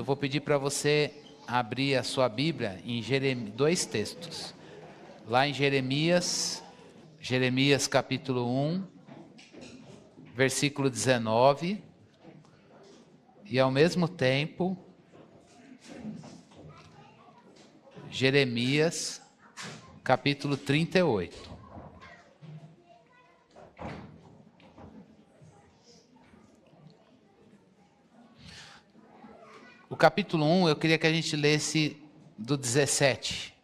eu vou pedir para você abrir a sua Bíblia em dois textos. Lá em Jeremias capítulo 1, versículo 19, e ao mesmo tempo, Jeremias capítulo 38. O capítulo 1, eu queria que a gente lesse do 17,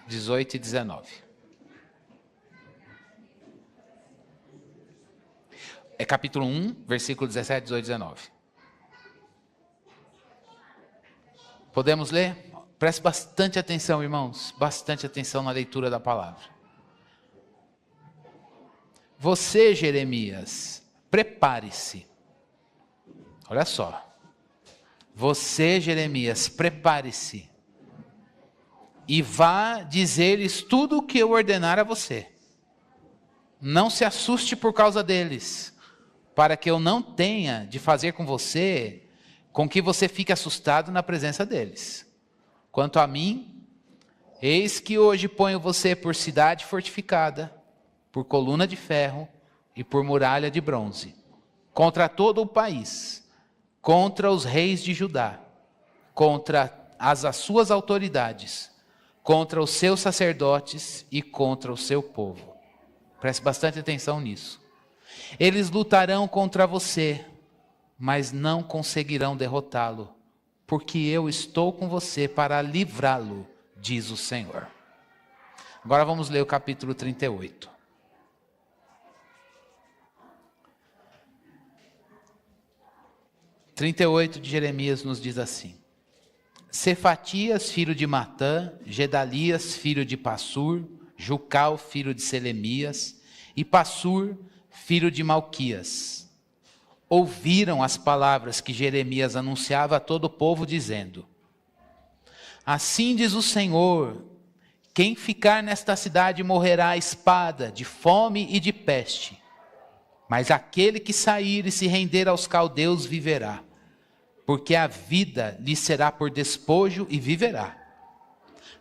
18 e 19. É capítulo 1, versículo 17, 18 e 19. Podemos ler? Preste bastante atenção, irmãos. Bastante atenção na leitura da palavra. Você, Jeremias, prepare-se. Olha só. Você, Jeremias, prepare-se. E vá dizer-lhes tudo o que eu ordenar a você. Não se assuste por causa deles, para que eu não tenha de fazer com você, com que você fique assustado na presença deles. Quanto a mim, eis que hoje ponho você por cidade fortificada, por coluna de ferro e por muralha de bronze, contra todo o país, contra os reis de Judá, contra as suas autoridades, contra os seus sacerdotes e contra o seu povo. Preste bastante atenção nisso. Eles lutarão contra você, mas não conseguirão derrotá-lo, porque eu estou com você para livrá-lo, diz o Senhor. Agora vamos ler o capítulo 38. De Jeremias nos diz assim: Cefatias, filho de Matã, Gedalias, filho de Passur, Jucal, filho de Selemias, e Passur, filho de Malquias, ouviram as palavras que Jeremias anunciava a todo o povo, dizendo: Assim diz o Senhor, quem ficar nesta cidade morrerá à espada, de fome e de peste, mas aquele que sair e se render aos caldeus viverá, porque a vida lhe será por despojo e viverá.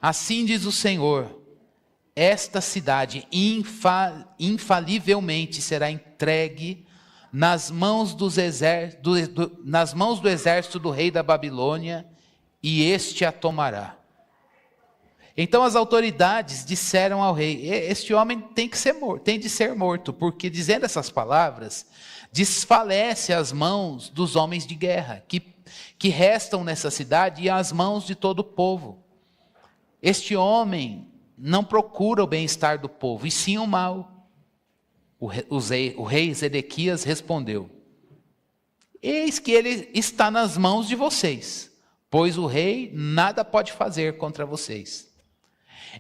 Assim diz o Senhor, esta cidade infalivelmente será entregue nas mãos do exército do rei da Babilônia, e este a tomará. Então as autoridades disseram ao rei: este homem tem de ser morto, porque dizendo essas palavras, desfalece as mãos dos homens de guerra, que restam nessa cidade, e as mãos de todo o povo. Este homem não procura o bem-estar do povo, e sim o mal. O rei Zedequias respondeu: eis que ele está nas mãos de vocês, pois o rei nada pode fazer contra vocês.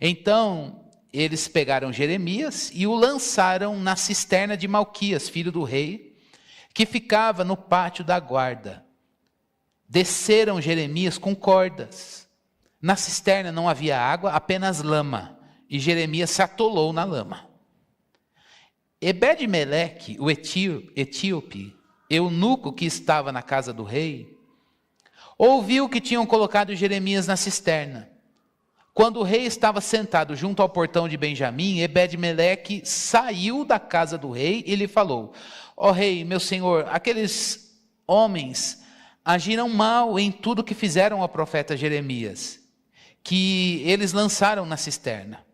Então eles pegaram Jeremias e o lançaram na cisterna de Malquias, filho do rei, que ficava no pátio da guarda. Desceram Jeremias com cordas. Na cisterna não havia água, apenas lama, e Jeremias se atolou na lama. Ebed-Meleque, o etíope, eunuco que estava na casa do rei, ouviu que tinham colocado Jeremias na cisterna. Quando o rei estava sentado junto ao portão de Benjamim, Ebed-Meleque saiu da casa do rei e lhe falou: ó rei, meu senhor, aqueles homens agiram mal em tudo que fizeram ao profeta Jeremias, que eles lançaram na cisterna.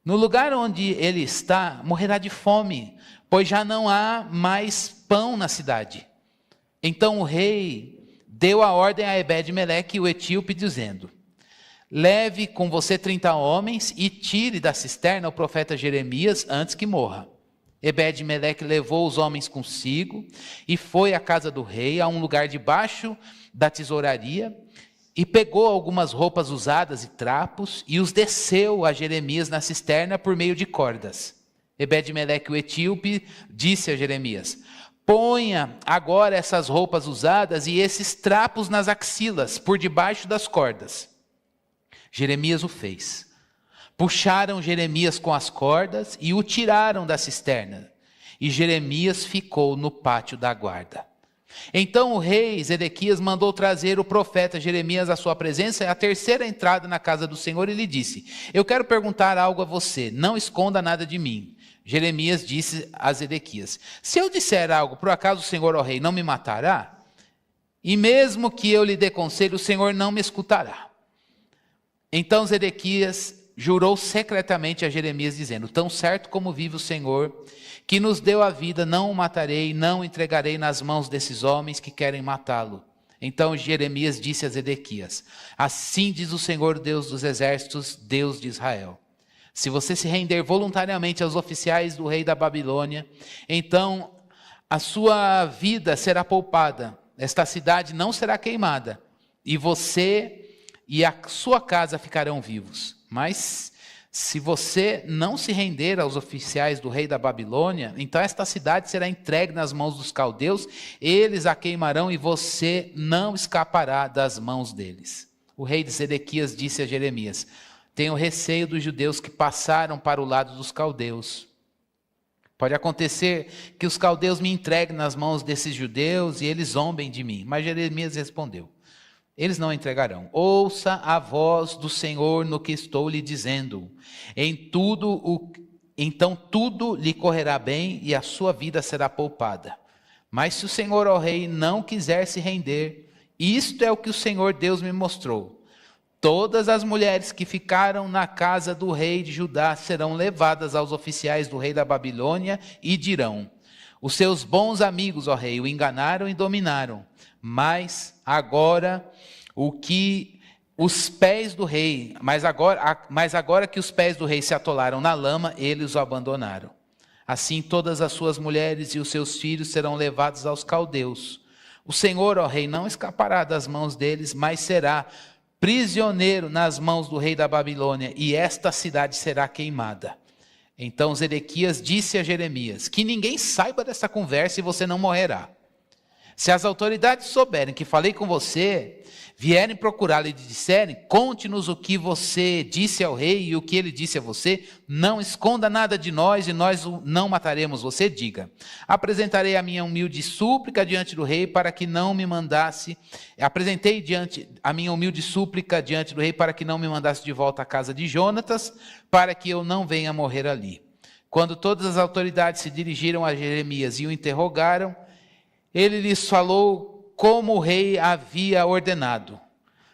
No lugar onde ele está, morrerá de fome, pois já não há mais pão na cidade. Então o rei deu a ordem a Ebed-Meleque, o etíope, dizendo: leve com você 30 homens e tire da cisterna o profeta Jeremias antes que morra. Ebed-Meleque levou os homens consigo e foi à casa do rei, a um lugar debaixo da tesouraria, e pegou algumas roupas usadas e trapos e os desceu a Jeremias na cisterna por meio de cordas. Ebed-Meleque, o etíope, disse a Jeremias: ponha agora essas roupas usadas e esses trapos nas axilas, por debaixo das cordas. Jeremias o fez. Puxaram Jeremias com as cordas e o tiraram da cisterna. E Jeremias ficou no pátio da guarda. Então o rei Zedequias mandou trazer o profeta Jeremias à sua presença, a terceira entrada na casa do Senhor, e lhe disse: eu quero perguntar algo a você, não esconda nada de mim. Jeremias disse a Zedequias: se eu disser algo, por acaso o Senhor, ó rei, não me matará? E mesmo que eu lhe dê conselho, o Senhor não me escutará. Então Zedequias jurou secretamente a Jeremias, dizendo: tão certo como vive o Senhor, que nos deu a vida, não o matarei, não o entregarei nas mãos desses homens que querem matá-lo. Então Jeremias disse a Zedequias: assim diz o Senhor, Deus dos exércitos, Deus de Israel: se você se render voluntariamente aos oficiais do rei da Babilônia, então a sua vida será poupada, esta cidade não será queimada, e você e a sua casa ficarão vivos. Mas se você não se render aos oficiais do rei da Babilônia, então esta cidade será entregue nas mãos dos caldeus, eles a queimarão e você não escapará das mãos deles. O rei de Zedequias disse a Jeremias: tenho receio dos judeus que passaram para o lado dos caldeus. Pode acontecer que os caldeus me entreguem nas mãos desses judeus e eles zombem de mim. Mas Jeremias respondeu: eles não entregarão. Ouça a voz do Senhor no que estou lhe dizendo. Então tudo lhe correrá bem e a sua vida será poupada. Mas se o Senhor, ó rei, não quiser se render, isto é o que o Senhor Deus me mostrou: todas as mulheres que ficaram na casa do rei de Judá serão levadas aos oficiais do rei da Babilônia e dirão: os seus bons amigos, ó rei, o enganaram e dominaram. Mas agora que os pés do rei se atolaram na lama, eles o abandonaram. Assim todas as suas mulheres e os seus filhos serão levados aos caldeus. O Senhor, ó rei, não escapará das mãos deles, mas será prisioneiro nas mãos do rei da Babilônia, e esta cidade será queimada. Então Zedequias disse a Jeremias: que ninguém saiba dessa conversa e você não morrerá. Se as autoridades souberem que falei com você, vierem procurá-lo e disserem: conte-nos o que você disse ao rei e o que ele disse a você, não esconda nada de nós e nós não mataremos você, diga: apresentarei a minha humilde súplica diante do rei para que não me mandasse, a minha humilde súplica diante do rei para que não me mandasse de volta à casa de Jonatas, para que eu não venha morrer ali. Quando todas as autoridades se dirigiram a Jeremias e o interrogaram, ele lhes falou como o rei havia ordenado.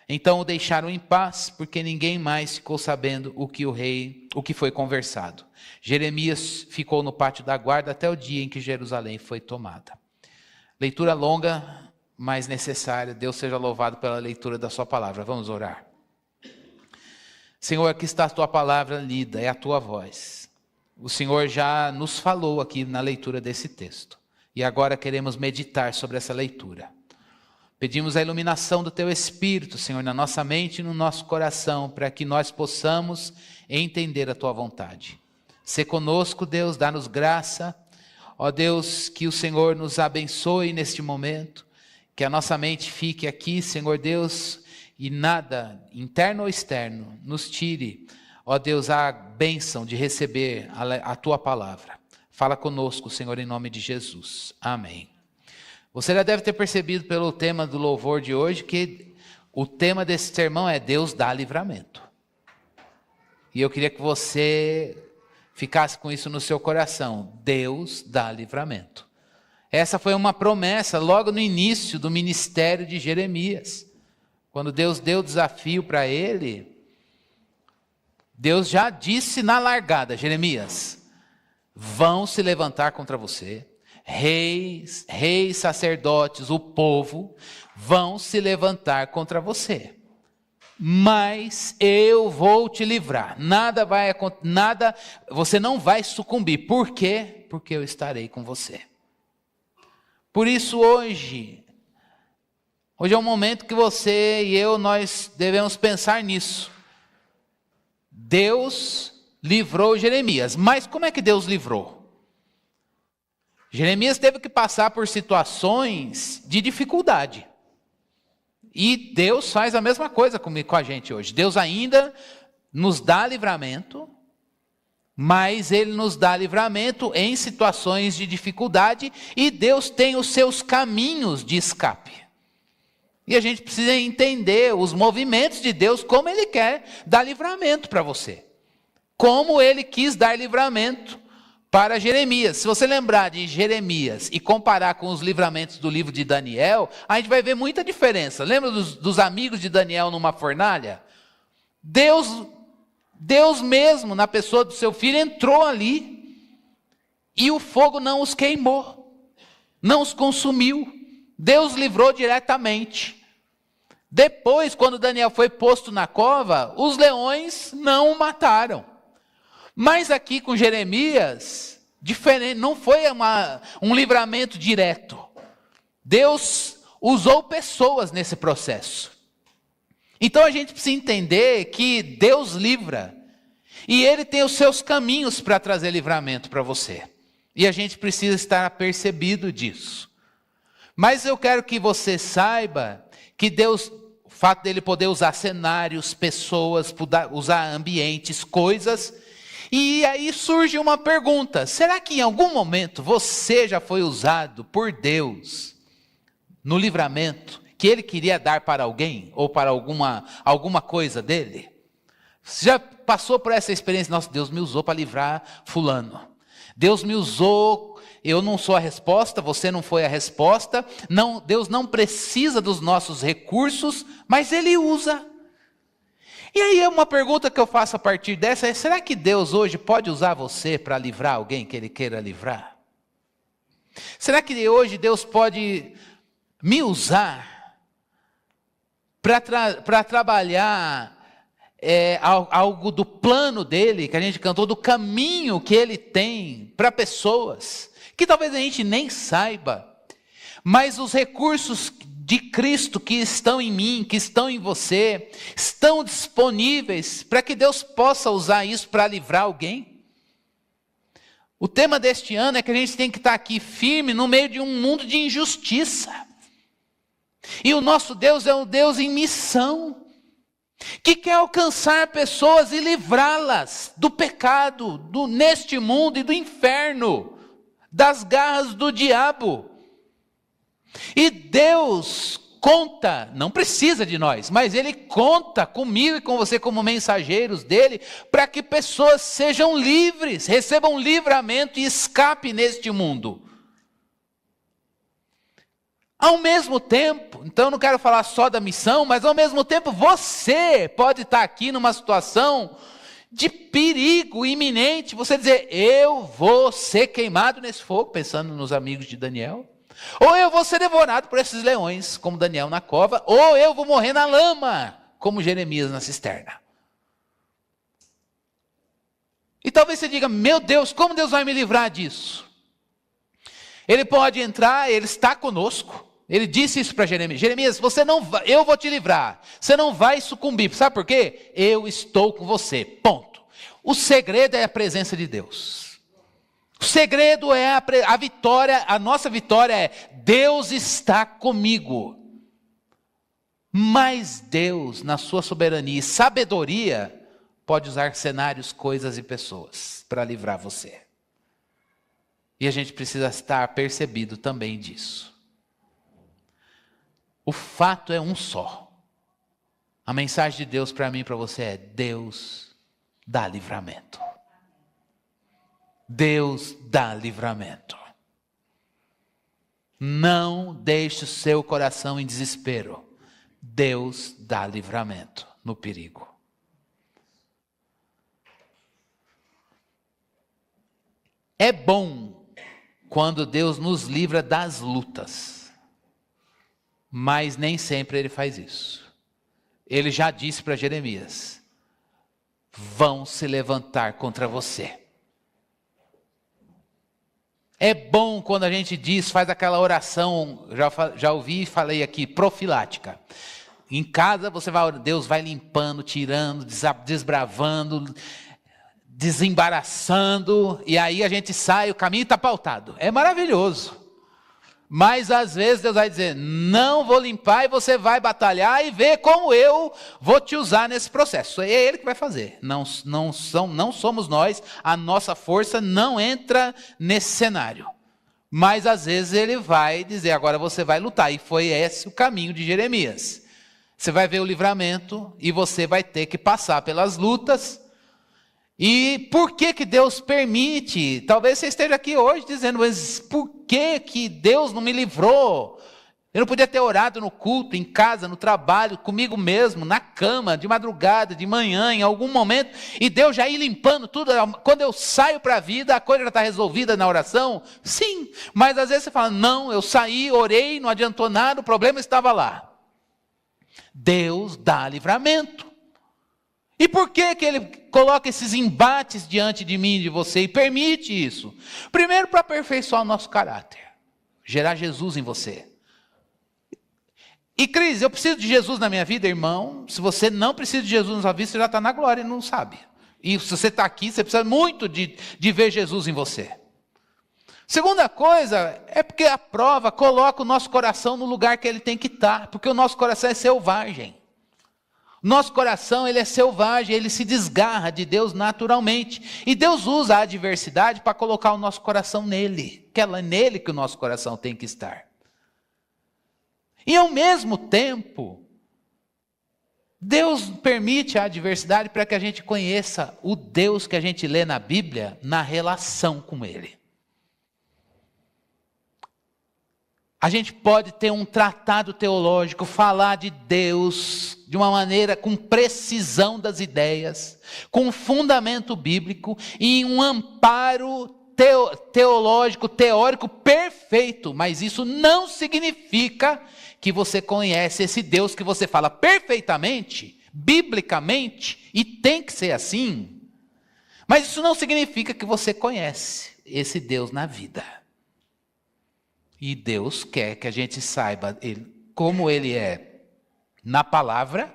Então o deixaram em paz, porque ninguém mais ficou sabendo o que foi conversado. Jeremias ficou no pátio da guarda até o dia em que Jerusalém foi tomada. Leitura longa, mas necessária. Deus seja louvado pela leitura da sua palavra. Vamos orar. Senhor, aqui está a tua palavra lida, é a tua voz. O Senhor já nos falou aqui na leitura desse texto. E agora queremos meditar sobre essa leitura. Pedimos a iluminação do Teu Espírito, Senhor, na nossa mente e no nosso coração, para que nós possamos entender a Tua vontade. Sê conosco, Deus, dá-nos graça. Ó Deus, que o Senhor nos abençoe neste momento, que a nossa mente fique aqui, Senhor Deus, e nada, interno ou externo, nos tire, ó Deus, a bênção de receber a Tua palavra. Fala conosco, Senhor, em nome de Jesus. Amém. Você já deve ter percebido pelo tema do louvor de hoje que o tema desse sermão é Deus dá livramento. E eu queria que você ficasse com isso no seu coração. Deus dá livramento. Essa foi uma promessa logo no início do ministério de Jeremias. Quando Deus deu o desafio para ele, Deus já disse na largada: Jeremias, vão se levantar contra você, reis, sacerdotes, o povo, vão se levantar contra você. Mas eu vou te livrar, você não vai sucumbir. Por quê? Porque eu estarei com você. Por isso hoje é um momento que você e eu, nós devemos pensar nisso. Deus livrou Jeremias. Mas como é que Deus livrou? Jeremias teve que passar por situações de dificuldade. E Deus faz a mesma coisa com a gente hoje. Deus ainda nos dá livramento, Mas Ele nos dá livramento em situações de dificuldade e Deus tem os seus caminhos de escape. E a gente precisa entender os movimentos de Deus, como Ele quer dar livramento para você. Como Ele quis dar livramento para Jeremias. Se você lembrar de Jeremias e comparar com os livramentos do livro de Daniel, a gente vai ver muita diferença. Lembra dos amigos de Daniel numa fornalha? Deus mesmo, na pessoa do seu filho, entrou ali e o fogo não os queimou, não os consumiu. Deus livrou diretamente. Depois, quando Daniel foi posto na cova, os leões não o mataram. Mas aqui com Jeremias, diferente, não foi um livramento direto. Deus usou pessoas nesse processo. Então a gente precisa entender que Deus livra. E Ele tem os seus caminhos para trazer livramento para você. E a gente precisa estar apercebido disso. Mas eu quero que você saiba que Deus, o fato dele poder usar cenários, pessoas, usar ambientes, coisas. E aí surge uma pergunta: será que em algum momento você já foi usado por Deus no livramento que Ele queria dar para alguém ou para alguma coisa dele? Você já passou por essa experiência? Nossa, Deus me usou para livrar fulano. Deus me usou, eu não sou a resposta, você não foi a resposta. Não, Deus não precisa dos nossos recursos, mas Ele usa. E aí uma pergunta que eu faço a partir dessa é: será que Deus hoje pode usar você para livrar alguém que Ele queira livrar? Será que hoje Deus pode me usar para trabalhar algo do plano dele, que a gente cantou, do caminho que Ele tem para pessoas, que talvez a gente nem saiba, mas os recursos de Cristo que estão em mim, que estão em você, estão disponíveis para que Deus possa usar isso para livrar alguém? O tema deste ano é que a gente tem que estar aqui firme no meio de um mundo de injustiça. E o nosso Deus é um Deus em missão, que quer alcançar pessoas e livrá-las do pecado, neste mundo e do inferno, das garras do diabo. E Deus conta, não precisa de nós, mas Ele conta comigo e com você como mensageiros dEle, para que pessoas sejam livres, recebam livramento e escape neste mundo. Ao mesmo tempo, então eu não quero falar só da missão, mas ao mesmo tempo você pode estar aqui numa situação de perigo iminente, você dizer: eu vou ser queimado nesse fogo, pensando nos amigos de Daniel, ou eu vou ser devorado por esses leões, como Daniel na cova, ou eu vou morrer na lama, como Jeremias na cisterna. E talvez você diga: meu Deus, como Deus vai me livrar disso? Ele pode entrar, Ele está conosco. Ele disse isso para Jeremias: Jeremias, você não vai, eu vou te livrar, você não vai sucumbir. Sabe por quê? Eu estou com você, ponto. O segredo é a presença de Deus. O segredo é a vitória, a nossa vitória é: Deus está comigo. Mas Deus, na sua soberania e sabedoria, pode usar cenários, coisas e pessoas para livrar você. E a gente precisa estar percebido também disso. O fato é um só. A mensagem de Deus para mim e para você é: Deus dá livramento. Deus dá livramento. Não deixe o seu coração em desespero. Deus dá livramento no perigo. É bom quando Deus nos livra das lutas. Mas nem sempre Ele faz isso. Ele já disse para Jeremias: vão se levantar contra você. É bom quando a gente diz, faz aquela oração, já ouvi e falei aqui, profilática. Em casa Deus vai limpando, tirando, desbravando, desembaraçando, e aí a gente sai, o caminho está pautado. É maravilhoso. Mas às vezes Deus vai dizer, não vou limpar, e você vai batalhar e ver como eu vou te usar nesse processo. É Ele que vai fazer, não somos nós, a nossa força não entra nesse cenário. Mas às vezes Ele vai dizer, agora você vai lutar, e foi esse o caminho de Jeremias. Você vai ver o livramento, e você vai ter que passar pelas lutas. E por que Deus permite? Talvez você esteja aqui hoje dizendo, mas por que Deus não me livrou? Eu não podia ter orado no culto, em casa, no trabalho, comigo mesmo, na cama, de madrugada, de manhã, em algum momento, e Deus já ir limpando tudo. Quando eu saio para a vida, a coisa já está resolvida na oração? Sim, mas às vezes você fala, não, eu saí, orei, não adiantou nada, o problema estava lá. Deus dá livramento. E por que Ele coloca esses embates diante de mim e de você e permite isso? Primeiro, para aperfeiçoar o nosso caráter, gerar Jesus em você. E Cris, eu preciso de Jesus na minha vida, irmão? Se você não precisa de Jesus na sua vida, você já está na glória e não sabe. E se você está aqui, você precisa muito de ver Jesus em você. Segunda coisa, é porque a prova coloca o nosso coração no lugar que ele tem que estar, porque o nosso coração é selvagem. Nosso coração, ele é selvagem, ele se desgarra de Deus naturalmente. E Deus usa a adversidade para colocar o nosso coração nele. Que é nele que o nosso coração tem que estar. E ao mesmo tempo, Deus permite a adversidade para que a gente conheça o Deus que a gente lê na Bíblia na relação com Ele. A gente pode ter um tratado teológico, falar de Deus de uma maneira com precisão das ideias, com fundamento bíblico e um amparo teológico, teórico perfeito, mas isso não significa que você conhece esse Deus que você fala perfeitamente, biblicamente, e tem que ser assim, mas isso não significa que você conhece esse Deus na vida. E Deus quer que a gente saiba como Ele é na palavra,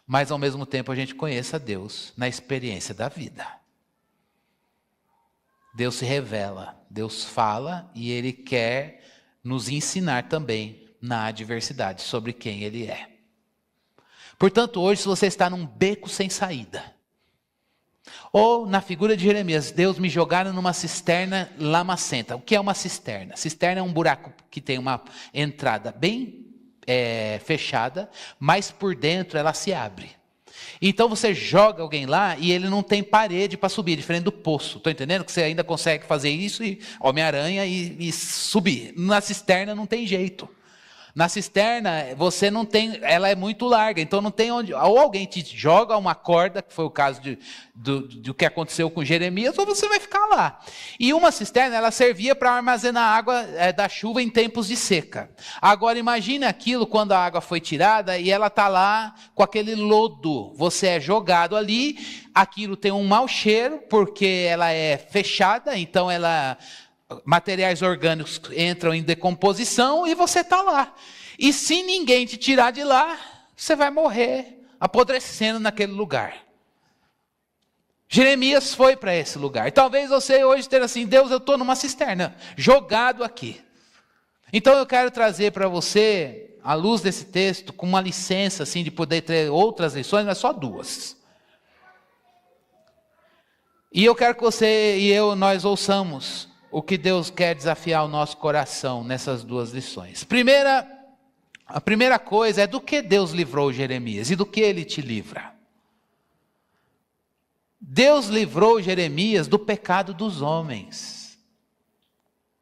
mas ao mesmo tempo a gente conheça Deus na experiência da vida. Deus se revela, Deus fala e Ele quer nos ensinar também na adversidade sobre quem Ele é. Portanto, hoje, se você está num beco sem saída, ou na figura de Jeremias, Deus me jogaram numa cisterna lamacenta. O que é uma cisterna? Cisterna é um buraco que tem uma entrada bem fechada, mas por dentro ela se abre. Então você joga alguém lá e ele não tem parede para subir, diferente do poço. Estou entendendo que você ainda consegue fazer isso, e Homem-Aranha, e subir. Na cisterna não tem jeito. Na cisterna, você não tem, ela é muito larga, então não tem onde, ou alguém te joga uma corda, que foi o caso do que aconteceu com Jeremias, ou você vai ficar lá. E uma cisterna, ela servia para armazenar água da chuva em tempos de seca. Agora imagine aquilo quando a água foi tirada e ela está lá com aquele lodo, você é jogado ali, aquilo tem um mau cheiro, porque ela é fechada, então materiais orgânicos entram em decomposição e você está lá. E se ninguém te tirar de lá, você vai morrer apodrecendo naquele lugar. Jeremias foi para esse lugar. E talvez você hoje esteja assim, Deus, eu estou numa cisterna, jogado aqui. Então eu quero trazer para você, à luz desse texto, com uma licença assim, de poder ter outras lições, mas só duas. E eu quero que você e nós ouçamos o que Deus quer desafiar o nosso coração nessas duas lições. A primeira coisa é do que Deus livrou Jeremias e do que Ele te livra. Deus livrou Jeremias do pecado dos homens,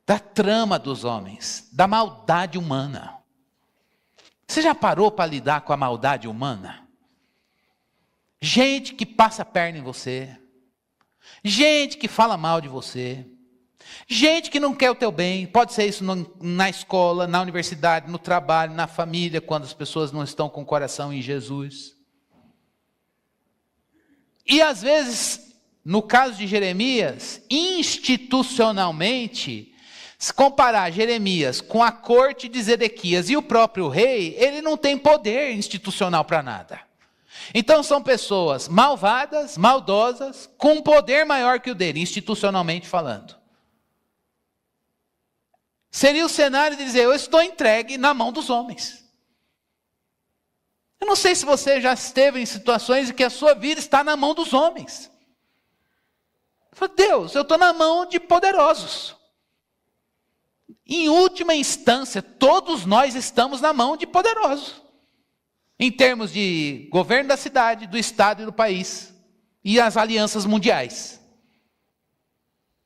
da trama dos homens, da maldade humana. Você já parou para lidar com a maldade humana? Gente que passa a perna em você, gente que fala mal de você, gente que não quer o teu bem. Pode ser isso na escola, na universidade, no trabalho, na família, quando as pessoas não estão com o coração em Jesus. E às vezes, no caso de Jeremias, institucionalmente, se comparar Jeremias com a corte de Zedequias e o próprio rei, ele não tem poder institucional para nada. Então são pessoas malvadas, maldosas, com um poder maior que o dele, institucionalmente falando. Seria o cenário de dizer, eu estou entregue na mão dos homens. Eu não sei se você já esteve em situações em que a sua vida está na mão dos homens. Fala, Deus, eu estou na mão de poderosos. Em última instância, todos nós estamos na mão de poderosos. Em termos de governo da cidade, do estado e do país. E as alianças mundiais.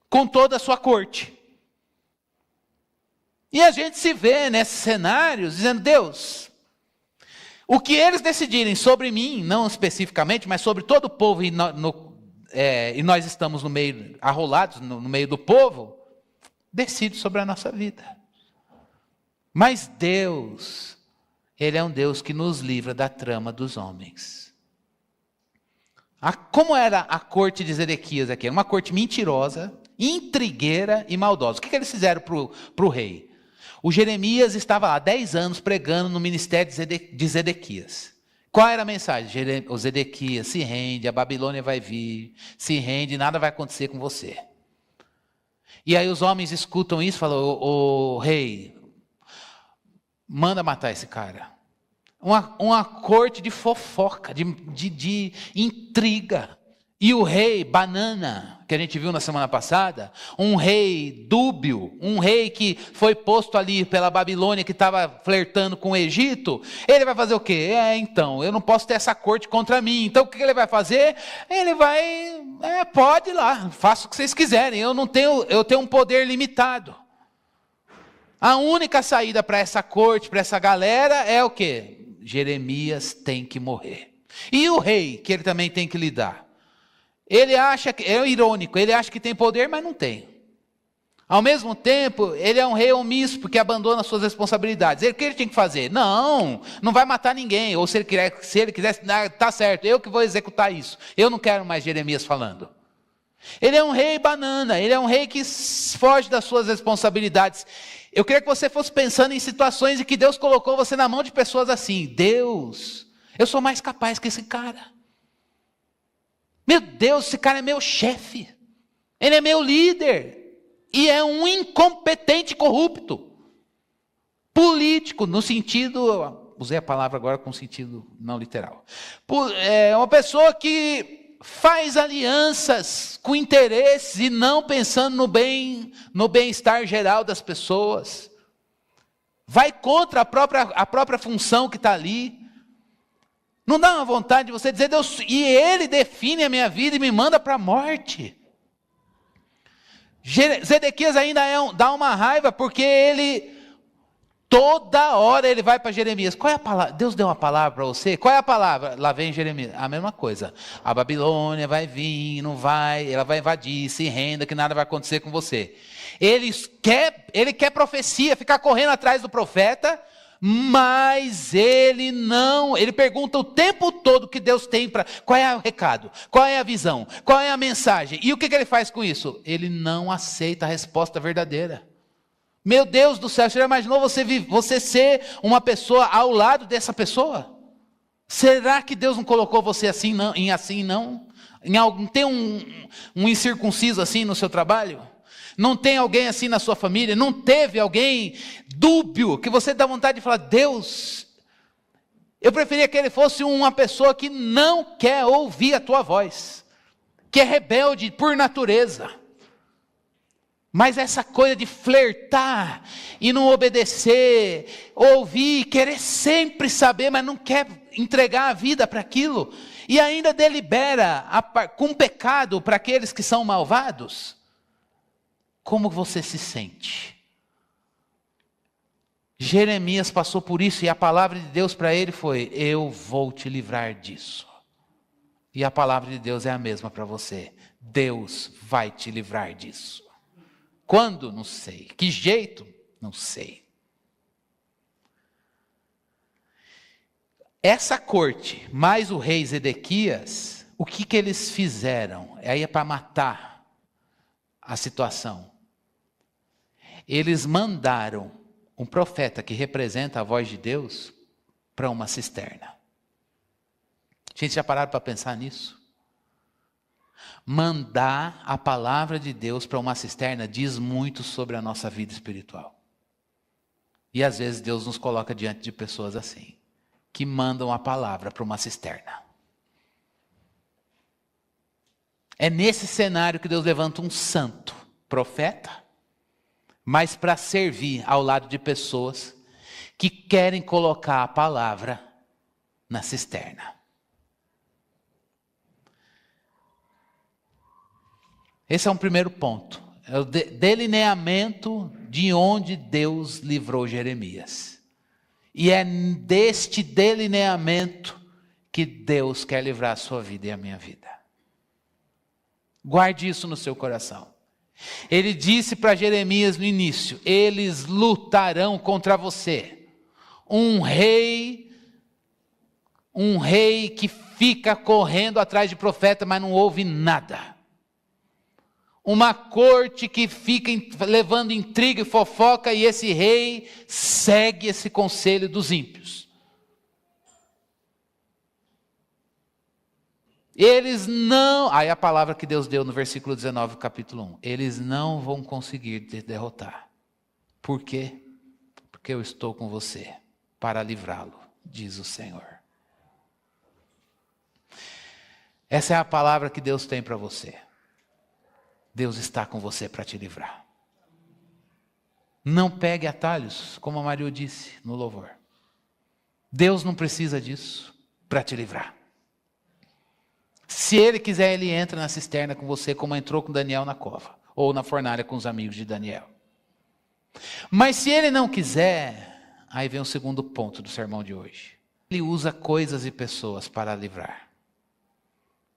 Com toda a sua corte. E a gente se vê nesses cenários dizendo, Deus, o que eles decidirem sobre mim, não especificamente, mas sobre todo o povo, e nós estamos no meio, arrolados no meio do povo, decide sobre a nossa vida. Mas Deus, Ele é um Deus que nos livra da trama dos homens. Como era a corte de Zedequias aqui? Era uma corte mentirosa, intrigueira e maldosa. O que eles fizeram para o rei? O Jeremias estava lá 10 anos pregando no ministério de Zedequias. Qual era a mensagem? O Zedequias, se rende, a Babilônia vai vir, se rende, nada vai acontecer com você. E aí os homens escutam isso e falam, ô rei, manda matar esse cara. Uma corte de fofoca, de intriga. E o rei banana, que a gente viu na semana passada, um rei dúbio, um rei que foi posto ali pela Babilônia, que estava flertando com o Egito, ele vai fazer o quê? Então, eu não posso ter essa corte contra mim. Então, o que ele vai fazer? Ele vai, pode ir lá, faça o que vocês quiserem, eu tenho um poder limitado. A única saída para essa corte, para essa galera, é o quê? Jeremias tem que morrer. E o rei, que ele também tem que lidar? Ele acha que, é irônico, ele acha que tem poder, mas não tem. Ao mesmo tempo, ele é um rei omisso, porque abandona suas responsabilidades. O que ele tinha que fazer? Não vai matar ninguém. Ou se ele quisesse, tá certo, eu que vou executar isso. Eu não quero mais Jeremias falando. Ele é um rei banana, ele é um rei que foge das suas responsabilidades. Eu queria que você fosse pensando em situações em que Deus colocou você na mão de pessoas assim. Deus, eu sou mais capaz que esse cara. Meu Deus, esse cara é meu chefe. Ele é meu líder. E é um incompetente corrupto. Político, no sentido... Usei a palavra agora com sentido não literal. É uma pessoa que faz alianças com interesses e não pensando no bem-estar geral das pessoas. Vai contra a própria função que está ali. Não dá uma vontade de você dizer, Deus, e Ele define a minha vida e me manda para a morte. Zedequias ainda dá uma raiva, porque ele, toda hora ele vai para Jeremias. Qual é a palavra? Deus deu uma palavra para você? Qual é a palavra? Lá vem Jeremias. A mesma coisa. A Babilônia vai vir, não vai, ela vai invadir, se renda, que nada vai acontecer com você. Ele quer profecia, ficar correndo atrás do profeta, mas ele pergunta o tempo todo o que Deus tem para... Qual é o recado? Qual é a visão? Qual é a mensagem? E o que ele faz com isso? Ele não aceita a resposta verdadeira. Meu Deus do céu, você já imaginou você ser uma pessoa ao lado dessa pessoa? Será que Deus não colocou você assim, não? Não tem um incircunciso assim no seu trabalho? Não tem alguém assim na sua família? Não teve alguém dúbio que você dá vontade de falar, Deus, eu preferia que ele fosse uma pessoa que não quer ouvir a tua voz, que é rebelde por natureza. Mas essa coisa de flertar e não obedecer, ouvir, querer sempre saber, mas não quer entregar a vida para aquilo, e ainda delibera com pecado para aqueles que são malvados. Como você se sente? Jeremias passou por isso e a palavra de Deus para ele foi, eu vou te livrar disso. E a palavra de Deus é a mesma para você. Deus vai te livrar disso. Quando? Não sei. Que jeito? Não sei. Essa corte, mais o rei Zedequias, o que eles fizeram? Aí é para matar a situação. Eles mandaram um profeta que representa a voz de Deus para uma cisterna. Gente, já pararam para pensar nisso? Mandar a palavra de Deus para uma cisterna diz muito sobre a nossa vida espiritual. E às vezes Deus nos coloca diante de pessoas assim, que mandam a palavra para uma cisterna. É nesse cenário que Deus levanta um santo profeta, mas para servir ao lado de pessoas que querem colocar a palavra na cisterna. Esse é um primeiro ponto. É o delineamento de onde Deus livrou Jeremias. E é deste delineamento que Deus quer livrar a sua vida e a minha vida. Guarde isso no seu coração. Ele disse para Jeremias no início: eles lutarão contra você. Um rei que fica correndo atrás de profeta, mas não ouve nada. Uma corte que fica levando intriga e fofoca, e esse rei segue esse conselho dos ímpios. Eles não, aí a palavra que Deus deu no versículo 19, capítulo 1. Eles não vão conseguir te derrotar. Por quê? Porque eu estou com você para livrá-lo, diz o Senhor. Essa é a palavra que Deus tem para você. Deus está com você para te livrar. Não pegue atalhos, como a Maria disse no louvor. Deus não precisa disso para te livrar. Se Ele quiser, Ele entra na cisterna com você, como entrou com Daniel na cova, ou na fornalha com os amigos de Daniel. Mas se Ele não quiser, aí vem o segundo ponto do sermão de hoje. Ele usa coisas e pessoas para livrar.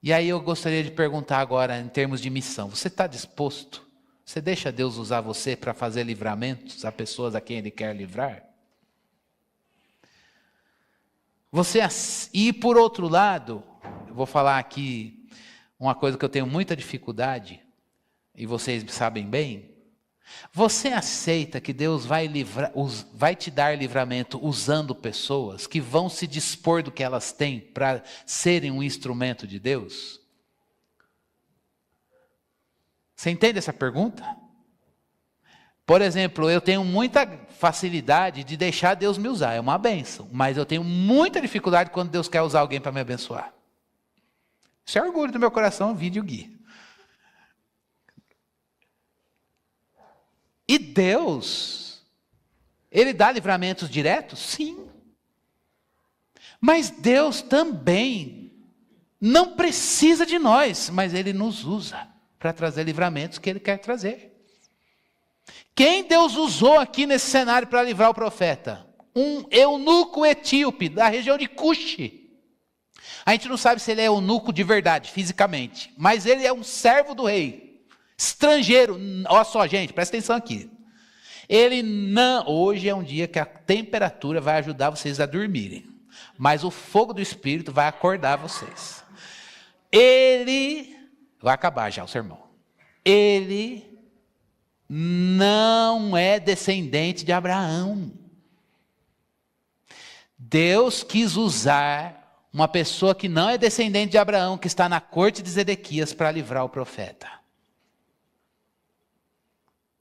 E aí eu gostaria de perguntar agora, em termos de missão, você está disposto? Você deixa Deus usar você para fazer livramentos a pessoas a quem Ele quer livrar? E por outro lado, eu vou falar aqui uma coisa que eu tenho muita dificuldade, e vocês sabem bem. Você aceita que Deus vai te dar livramento usando pessoas que vão se dispor do que elas têm para serem um instrumento de Deus? Você entende essa pergunta? Por exemplo, eu tenho muita facilidade de deixar Deus me usar, é uma bênção, mas eu tenho muita dificuldade quando Deus quer usar alguém para me abençoar. Isso é orgulho do meu coração, vídeo Gui. E Deus, Ele dá livramentos diretos? Sim. Mas Deus também não precisa de nós, mas Ele nos usa para trazer livramentos que Ele quer trazer. Quem Deus usou aqui nesse cenário para livrar o profeta? Um eunuco etíope, da região de Cuxi. A gente não sabe se ele é eunuco de verdade, fisicamente, mas ele é um servo do rei. Estrangeiro, olha só gente, presta atenção aqui. Hoje é um dia que a temperatura vai ajudar vocês a dormirem, mas o fogo do Espírito vai acordar vocês. Vai acabar já o sermão. Ele não é descendente de Abraão. Deus quis usar uma pessoa que não é descendente de Abraão, que está na corte de Zedequias, para livrar o profeta.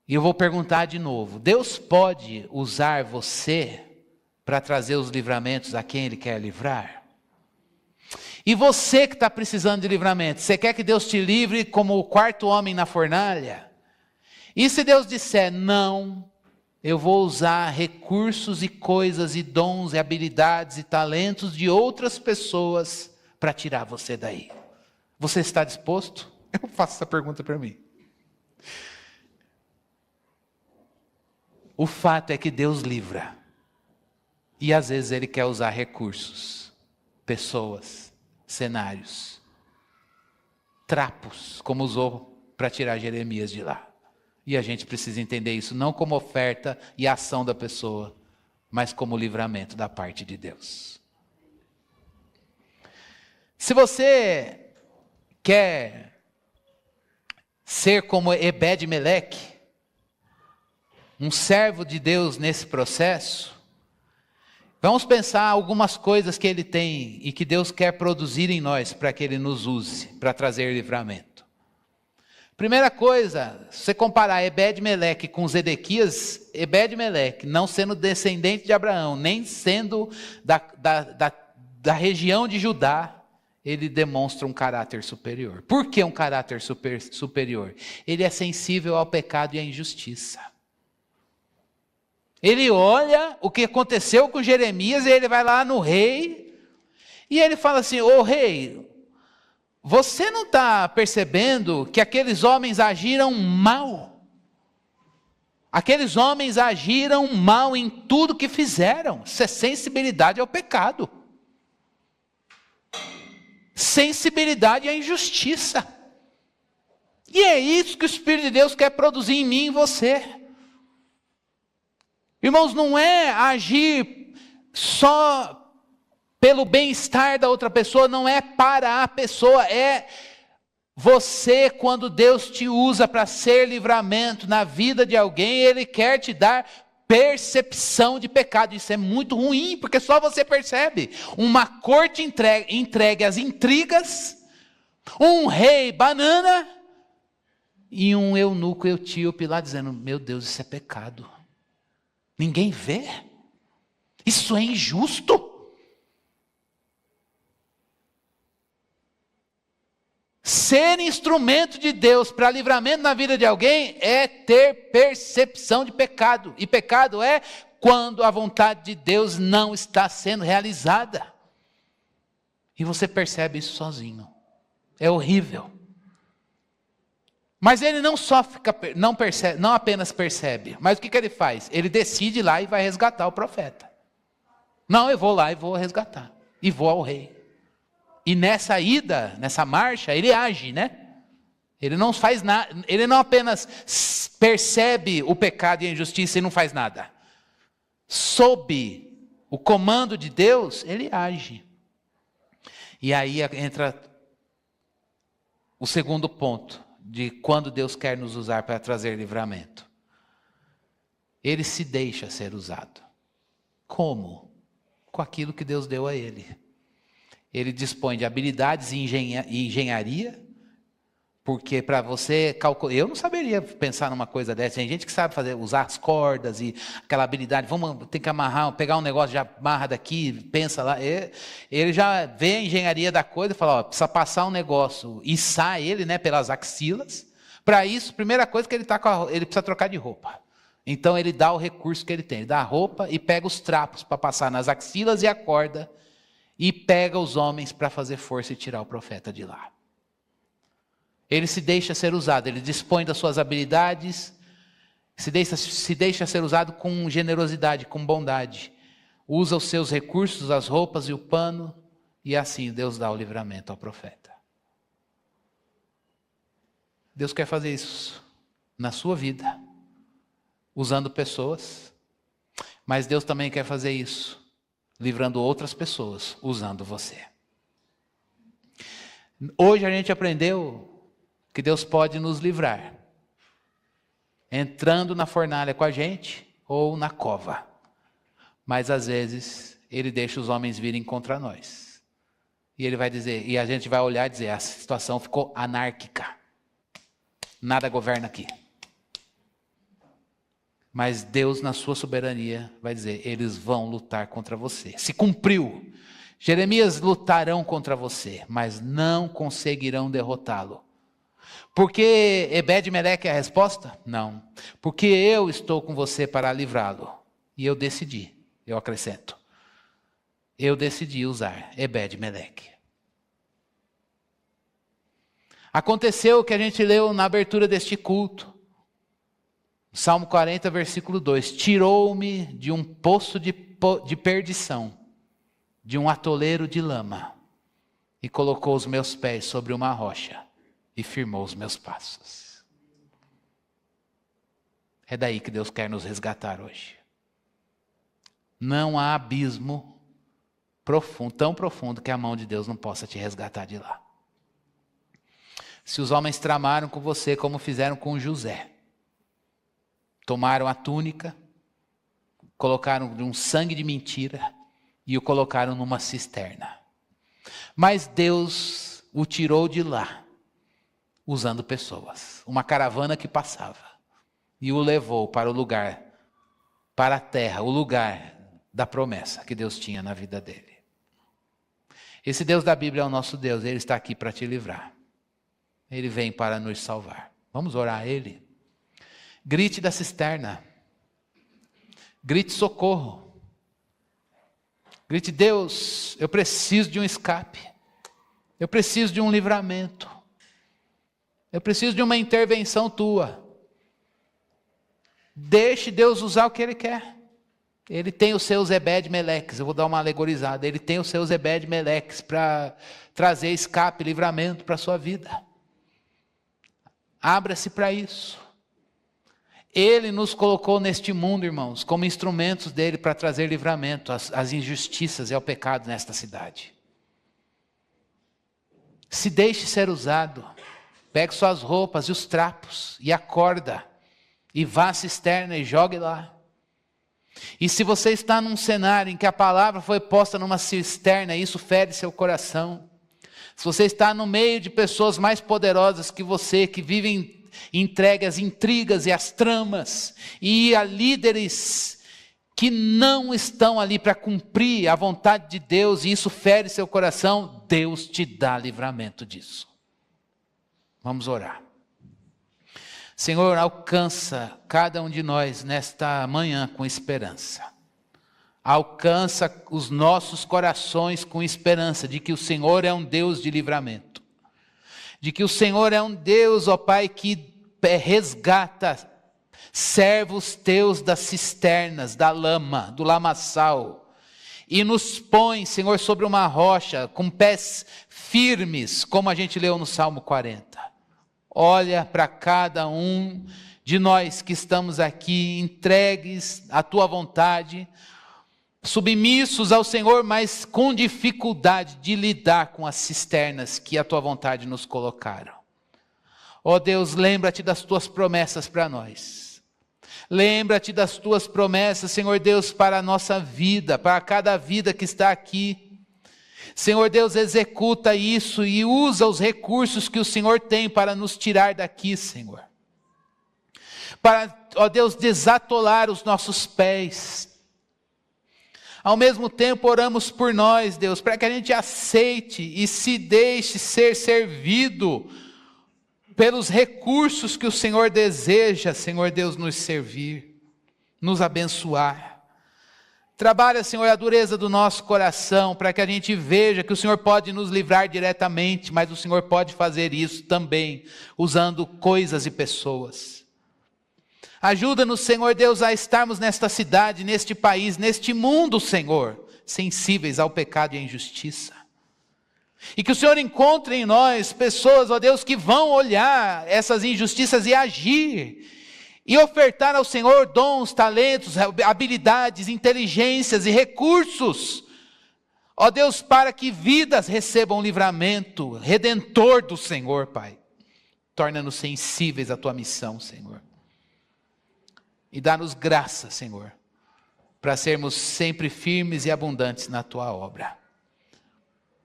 E eu vou perguntar de novo: Deus pode usar você para trazer os livramentos a quem Ele quer livrar? E você que está precisando de livramento, você quer que Deus te livre como o quarto homem na fornalha? E se Deus disser, não, eu vou usar recursos e coisas e dons e habilidades e talentos de outras pessoas para tirar você daí? Você está disposto? Eu faço essa pergunta para mim. O fato é que Deus livra. E às vezes Ele quer usar recursos, pessoas, cenários, trapos, como usou para tirar Jeremias de lá. E a gente precisa entender isso não como oferta e ação da pessoa, mas como livramento da parte de Deus. Se você quer ser como Ebed-Meleque, um servo de Deus nesse processo, vamos pensar algumas coisas que Ele tem e que Deus quer produzir em nós para que Ele nos use, para trazer livramento. Primeira coisa, se você comparar Ebed-Meleque com Zedequias, Ebed-Meleque, não sendo descendente de Abraão, nem sendo da região de Judá, ele demonstra um caráter superior. Por que um caráter superior? Ele é sensível ao pecado e à injustiça. Ele olha o que aconteceu com Jeremias e ele vai lá no rei e ele fala assim: ô rei, você não está percebendo que aqueles homens agiram mal? Aqueles homens agiram mal em tudo que fizeram. Isso é sensibilidade ao pecado. Sensibilidade à injustiça. E é isso que o Espírito de Deus quer produzir em mim e em você. Irmãos, não é agir só pelo bem-estar da outra pessoa, não é para a pessoa, é você, quando Deus te usa para ser livramento na vida de alguém, Ele quer te dar percepção de pecado. Isso é muito ruim, porque só você percebe. Uma corte entregue às intrigas, um rei banana e um eunuco etíope lá dizendo: meu Deus, isso é pecado. Ninguém vê? Isso é injusto. Ser instrumento de Deus para livramento na vida de alguém é ter percepção de pecado. E pecado é quando a vontade de Deus não está sendo realizada. E você percebe isso sozinho. É horrível. Mas ele não só não apenas percebe, mas o que ele faz? Ele decide ir lá e vai resgatar o profeta. Não, eu vou lá e vou resgatar. E vou ao rei. E nessa ida, nessa marcha, ele age, né? Ele não faz nada, ele não apenas percebe o pecado e a injustiça e não faz nada. Sob o comando de Deus, ele age. E aí entra o segundo ponto de quando Deus quer nos usar para trazer livramento. Ele se deixa ser usado. Como? Com aquilo que Deus deu a ele. Ele dispõe de habilidades e engenharia, porque para você calcular, eu não saberia pensar numa coisa dessa. Tem gente que sabe usar as cordas e aquela habilidade, tem que amarrar, pegar um negócio, já amarra daqui, pensa lá. Ele já vê a engenharia da coisa e fala: ó, precisa passar um negócio, içar ele, né, pelas axilas. Para isso, primeira coisa que ele precisa trocar de roupa. Então ele dá o recurso que ele tem, ele dá a roupa e pega os trapos para passar nas axilas e a corda. E pega os homens para fazer força e tirar o profeta de lá. Ele se deixa ser usado, ele dispõe das suas habilidades, se deixa ser usado com generosidade, com bondade. Usa os seus recursos, as roupas e o pano, e assim Deus dá o livramento ao profeta. Deus quer fazer isso na sua vida, usando pessoas, mas Deus também quer fazer isso livrando outras pessoas, usando você. Hoje a gente aprendeu que Deus pode nos livrar, entrando na fornalha com a gente ou na cova. Mas às vezes Ele deixa os homens virem contra nós. E Ele vai dizer, e a gente vai olhar e dizer: a situação ficou anárquica. Nada governa aqui. Mas Deus, na sua soberania, vai dizer: eles vão lutar contra você. Se cumpriu. Jeremias lutarão contra você, mas não conseguirão derrotá-lo. Porque Ebed-Meleque é a resposta? Não. Porque eu estou com você para livrá-lo. E eu decidi, eu acrescento. Eu decidi usar Ebed-Meleque. Aconteceu o que a gente leu na abertura deste culto. Salmo 40, versículo 2. Tirou-me de um poço de perdição, de um atoleiro de lama, e colocou os meus pés sobre uma rocha, e firmou os meus passos. É daí que Deus quer nos resgatar hoje. Não há abismo tão profundo que a mão de Deus não possa te resgatar de lá. Se os homens tramaram com você como fizeram com José, tomaram a túnica, colocaram um sangue de mentira e o colocaram numa cisterna. Mas Deus o tirou de lá usando pessoas. Uma caravana que passava e o levou para o lugar, para a terra, o lugar da promessa que Deus tinha na vida dele. Esse Deus da Bíblia é o nosso Deus, Ele está aqui para te livrar. Ele vem para nos salvar. Vamos orar a Ele? Grite da cisterna. Grite socorro. Grite: Deus, eu preciso de um escape. Eu preciso de um livramento. Eu preciso de uma intervenção tua. Deixe Deus usar o que Ele quer. Ele tem os seus Ebed-Meleques, eu vou dar uma alegorizada. Ele tem os seus Ebed-Meleques para trazer escape, livramento para a sua vida. Abra-se para isso. Ele nos colocou neste mundo, irmãos, como instrumentos dele para trazer livramento às injustiças e ao pecado nesta cidade. Se deixe ser usado. Pegue suas roupas e os trapos e acorda. E vá à cisterna e jogue lá. E se você está num cenário em que a palavra foi posta numa cisterna e isso fere seu coração, se você está no meio de pessoas mais poderosas que você, que vivem entregue às intrigas e às tramas, e a líderes que não estão ali para cumprir a vontade de Deus, e isso fere seu coração, Deus te dá livramento disso. Vamos orar. Senhor, alcança cada um de nós nesta manhã com esperança. Alcança os nossos corações com esperança de que o Senhor é um Deus de livramento. De que o Senhor é um Deus, ó Pai, que resgata servos teus das cisternas, da lama, do lamaçal. E nos põe, Senhor, sobre uma rocha, com pés firmes, como a gente leu no Salmo 40. Olha para cada um de nós que estamos aqui, entregues à tua vontade, submissos ao Senhor, mas com dificuldade de lidar com as cisternas que a tua vontade nos colocaram. Ó Deus, lembra-te das tuas promessas para nós. Lembra-te das tuas promessas, Senhor Deus, para a nossa vida, para cada vida que está aqui. Senhor Deus, executa isso e usa os recursos que o Senhor tem para nos tirar daqui, Senhor. Para, ó Deus, desatolar os nossos pés. Ao mesmo tempo, oramos por nós, Deus, para que a gente aceite e se deixe ser servido pelos recursos que o Senhor deseja, Senhor Deus, nos servir, nos abençoar. Trabalha, Senhor, a dureza do nosso coração, para que a gente veja que o Senhor pode nos livrar diretamente, mas o Senhor pode fazer isso também, usando coisas e pessoas. Ajuda-nos, Senhor Deus, a estarmos nesta cidade, neste país, neste mundo, Senhor, sensíveis ao pecado e à injustiça. E que o Senhor encontre em nós pessoas, ó Deus, que vão olhar essas injustiças e agir, e ofertar ao Senhor dons, talentos, habilidades, inteligências e recursos, ó Deus, para que vidas recebam livramento redentor do Senhor, Pai. Torna-nos sensíveis à tua missão, Senhor. E dá-nos graça, Senhor, para sermos sempre firmes e abundantes na tua obra.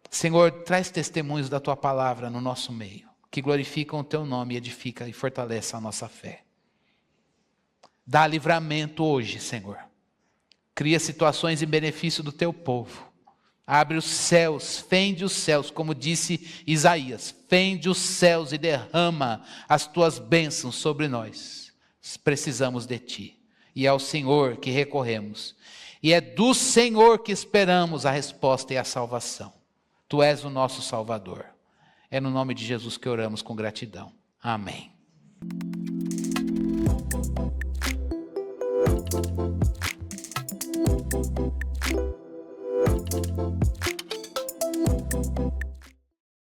Senhor, traz testemunhos da tua palavra no nosso meio, que glorificam o teu nome e edificam e fortalecem a nossa fé. Dá livramento hoje, Senhor. Cria situações em benefício do teu povo. Abre os céus, fende os céus, como disse Isaías. Fende os céus e derrama as tuas bênçãos sobre nós. Precisamos de ti. E é ao Senhor que recorremos. E é do Senhor que esperamos a resposta e a salvação. Tu és o nosso Salvador. É no nome de Jesus que oramos com gratidão. Amém.